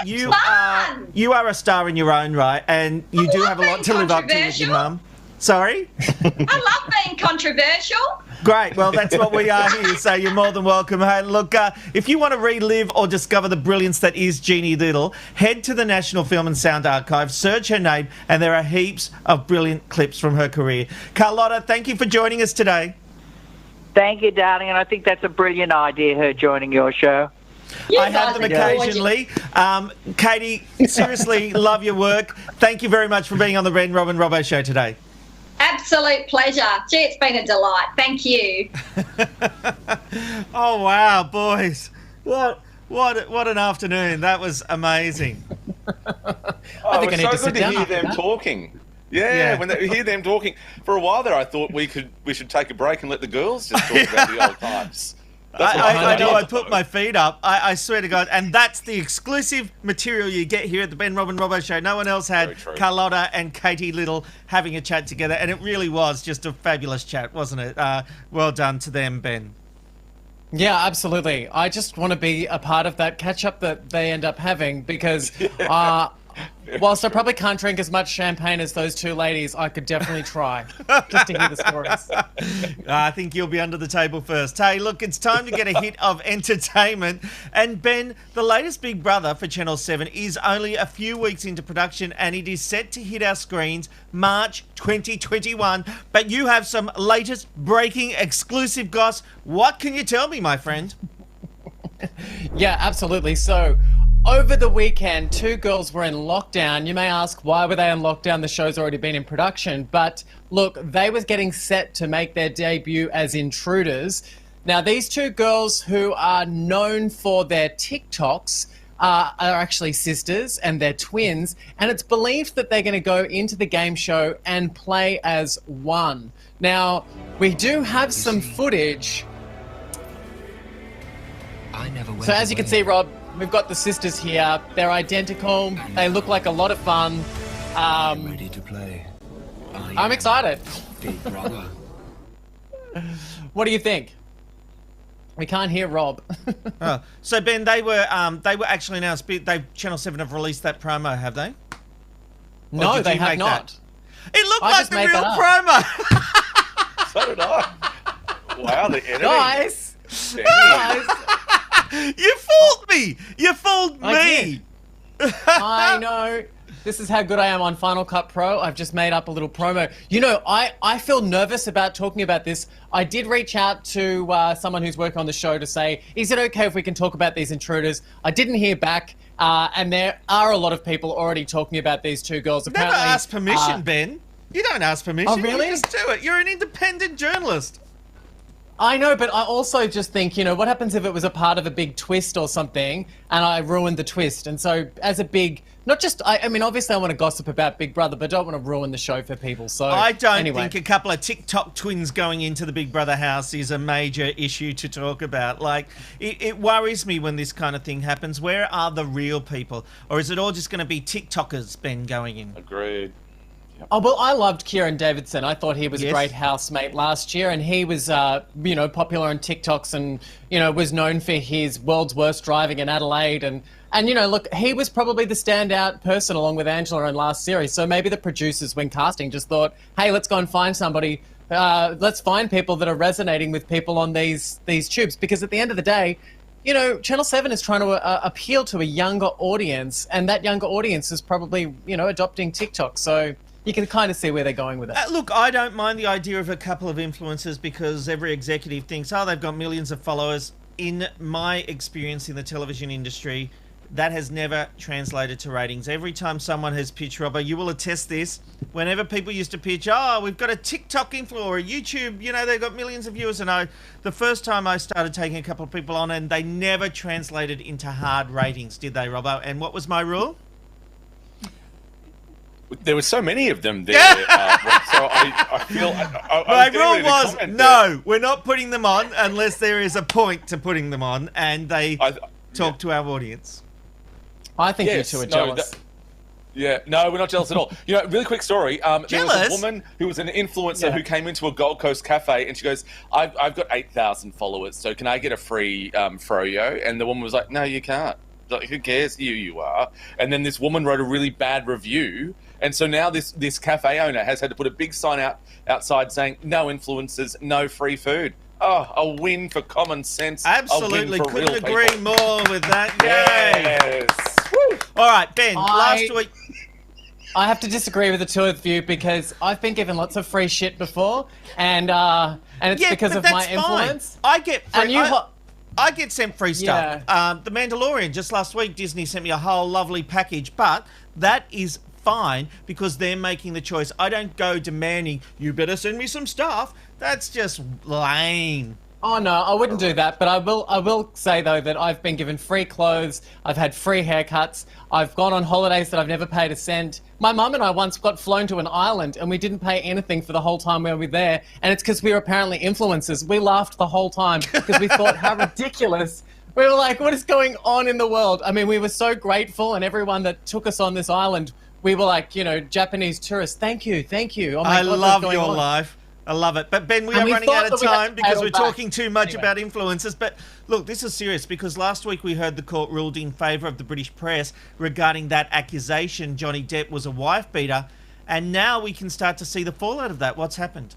you are a star in your own right and you do have a lot to live up to with your mum. Sorry? I love being controversial. Great. Well, that's what we are here, so you're more than welcome. Hey, look, if you want to relive or discover the brilliance that is Jeanne Little, head to the National Film and Sound Archive, search her name, and there are heaps of brilliant clips from her career. Carlotta, thank you for joining us today. Thank you, darling, and I think that's a brilliant idea, her joining your show. I have them occasionally. Katie, seriously, love your work. Thank you very much for being on the Ben, Rob and Robbo show today. Absolute pleasure. Gee, it's been a delight. Thank you. Oh, wow, boys. What an afternoon. That was amazing. I think it's so good to hear them talking. Yeah, when they hear them talking. For a while there, I thought we should take a break and let the girls just talk about the old times. I know, I put my feet up. I swear to God. And that's the exclusive material you get here at the Ben, Rob and Robbo show. No one else had Carlotta and Katie Little having a chat together. And it really was just a fabulous chat, wasn't it? Well done to them, Ben. Yeah, absolutely. I just want to be a part of that catch-up that they end up having because whilst I probably can't drink as much champagne as those two ladies, I could definitely try just to hear the stories. I think you'll be under the table first. Hey, look, it's time to get a hit of entertainment. And Ben, the latest Big Brother for Channel 7 is only a few weeks into production and it is set to hit our screens March 2021. But you have some latest breaking exclusive goss. What can you tell me, my friend? Yeah, absolutely. So, over the weekend, two girls were in lockdown. You may ask, why were they in lockdown? The show's already been in production. But look, they were getting set to make their debut as intruders. Now, these two girls who are known for their TikToks are actually sisters and they're twins. And it's believed that they're going to go into the game show and play as one. Now, we do have some footage. So as you can see, Rob, we've got the sisters here. They're identical. They look like a lot of fun. I'm ready to play. I'm excited. Big Brother. What do you think? We can't hear Rob. So Ben, they were actually announced. Channel 7 have released that promo, have they? No, they have not. It looked like the real promo. So did I. Wow, the enemy. Guys. You fooled me. You fooled me. I know. This is how good I am on Final Cut Pro. I've just made up a little promo. You know, I feel nervous about talking about this. I did reach out to someone who's working on the show to say, is it okay if we can talk about these intruders? I didn't hear back. And there are a lot of people already talking about these two girls. Never ask permission, Ben. You don't ask permission. Oh, really? You just do it. You're an independent journalist. I know, but I also just think, you know, what happens if it was a part of a big twist or something and I ruined the twist? And so as a big, not just, I mean, obviously I want to gossip about Big Brother, but I don't want to ruin the show for people. So I don't think a couple of TikTok twins going into the Big Brother house is a major issue to talk about. Like, it worries me when this kind of thing happens. Where are the real people? Or is it all just going to be TikTokers, Ben, going in? Agreed. Oh, well, I loved Kieran Davidson. I thought he was a great housemate last year, and he was, you know, popular on TikToks and, you know, was known for his world's worst driving in Adelaide. And you know, look, he was probably the standout person along with Angela in last series. So maybe the producers, when casting, just thought, hey, let's go and find somebody. Let's find people that are resonating with people on these tubes. Because at the end of the day, you know, Channel 7 is trying to appeal to a younger audience, and that younger audience is probably, you know, adopting TikTok. So you can kind of see where they're going with it. Look, I don't mind the idea of a couple of influencers because every executive thinks, oh, they've got millions of followers. In my experience in the television industry, that has never translated to ratings. Every time someone has pitched, Robbo, you will attest this, whenever people used to pitch, oh, we've got a TikTok influencer or a YouTube, you know, they've got millions of viewers. And the first time I started taking a couple of people on and they never translated into hard ratings, did they, Robbo? And what was my rule? There were so many of them there, so I feel... My rule was, no, we're not putting them on unless there is a point to putting them on, and they... talk to our audience. I think you two are jealous. No, we're not jealous at all. You know, really quick story. There was a woman who was an influencer who came into a Gold Coast cafe and she goes, I've got 8,000 followers, so can I get a free froyo? And the woman was like, no, you can't. Like, who cares who you are? And then this woman wrote a really bad review. And so now this cafe owner has had to put a big sign outside saying, no influencers, no free food. Oh, a win for common sense. Absolutely. A win for Couldn't real agree people. more with that. Yay. Yes. Woo. All right, Ben, last week... I have to disagree with the two of you because I've been given lots of free shit before, and it's because of my influence. I get free, and I get sent free stuff. The Mandalorian, just last week, Disney sent me a whole lovely package, but that is fine because they're making the choice. I don't go demanding, you better send me some stuff. That's just lame. Oh no, I wouldn't do that, but I will say though that I've been given free clothes, I've had free haircuts, I've gone on holidays that I've never paid a cent. My mum and I once got flown to an island and we didn't pay anything for the whole time we were there, and it's because we were apparently influencers. We laughed the whole time because we thought how ridiculous. We were like, what is going on in the world? I mean, we were so grateful, and everyone that took us on this island, we were like, you know, Japanese tourists, thank you. Oh my God, I love what's your going on? life. I love it. But Ben, we are running out of time because we're talking too much about influencers. But look, this is serious because last week we heard the court ruled in favour of the British press regarding that accusation Johnny Depp was a wife beater. And now we can start to see the fallout of that. What's happened?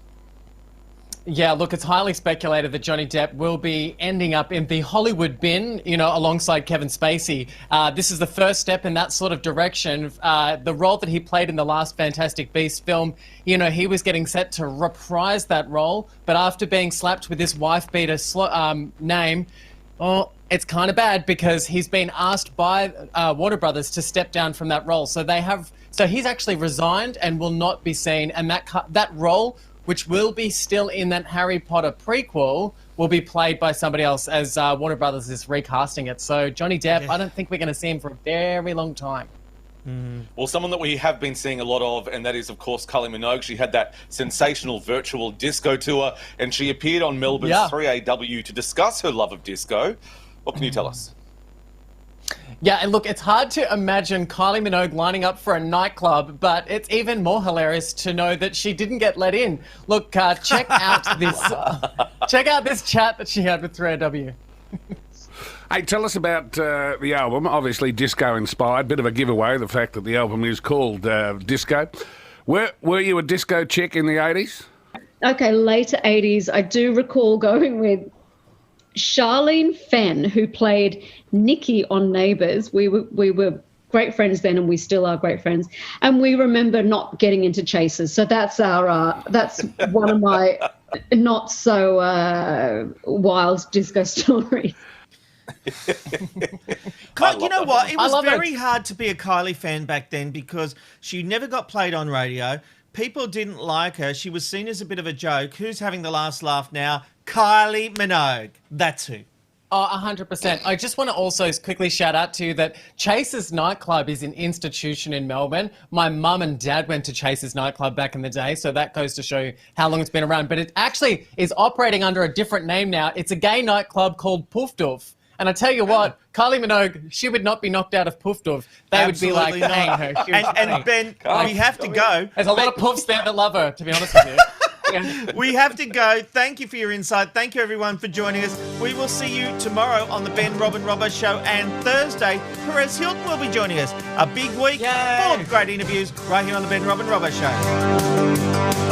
Yeah, look, it's highly speculated that Johnny Depp will be ending up in the Hollywood bin, you know, alongside Kevin Spacey. This is the first step in that sort of direction. The role that he played in the last Fantastic Beasts film, you know, he was getting set to reprise that role, but after being slapped with this wife-beater name, well, it's kind of bad because he's been asked by Warner Brothers to step down from that role. So he's actually resigned and will not be seen, and that role, which will be still in that Harry Potter prequel, will be played by somebody else as Warner Brothers is recasting it. So Johnny Depp, I don't think we're going to see him for a very long time. Well, someone that we have been seeing a lot of, and that is, of course, Kylie Minogue. She had that sensational virtual disco tour, and she appeared on Melbourne's 3AW to discuss her love of disco. What can you tell us? Yeah, and look, it's hard to imagine Kylie Minogue lining up for a nightclub, but it's even more hilarious to know that she didn't get let in. Look, check out this chat that she had with 3AW. Hey, tell us about the album. Obviously, disco-inspired. Bit of a giveaway, the fact that the album is called Disco. Were you a disco chick in the 80s? Okay, later 80s. I do recall going with Charlene Fenn, who played Nikki on Neighbours. We were great friends then, and we still are great friends. And we remember not getting into Chasers. So that's that's one of my not so wild disco stories. You know what? It was very hard to be a Kylie fan back then because she never got played on radio. People didn't like her. She was seen as a bit of a joke. Who's having the last laugh now? Kylie Minogue. That's who. Oh, 100%. I just want to also quickly shout out to you that Chase's nightclub is an institution in Melbourne. My mum and dad went to Chase's nightclub back in the day, so that goes to show you how long it's been around. But it actually is operating under a different name now. It's a gay nightclub called Poof Doof. And I tell you what, Kylie Minogue, she would not be knocked out of Poof Doof. They Absolutely would be like paying her. And Ben, we have to go. There's a lot of poofs there that love her, to be honest with you. We have to go. Thank you for your insight. Thank you, everyone, for joining us. We will see you tomorrow on the Ben, Rob and Robbo Show. And Thursday, Perez Hilton will be joining us. A big week full of great interviews right here on the Ben, Rob and Robbo Show.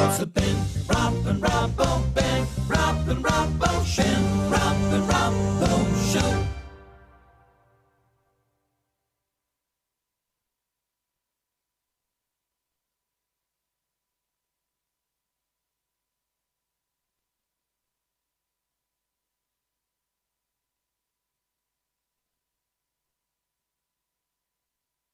It's the Ben, Rob and Robbo, Ben, Rob and Robbo Show. Ben, Rob and Robbo.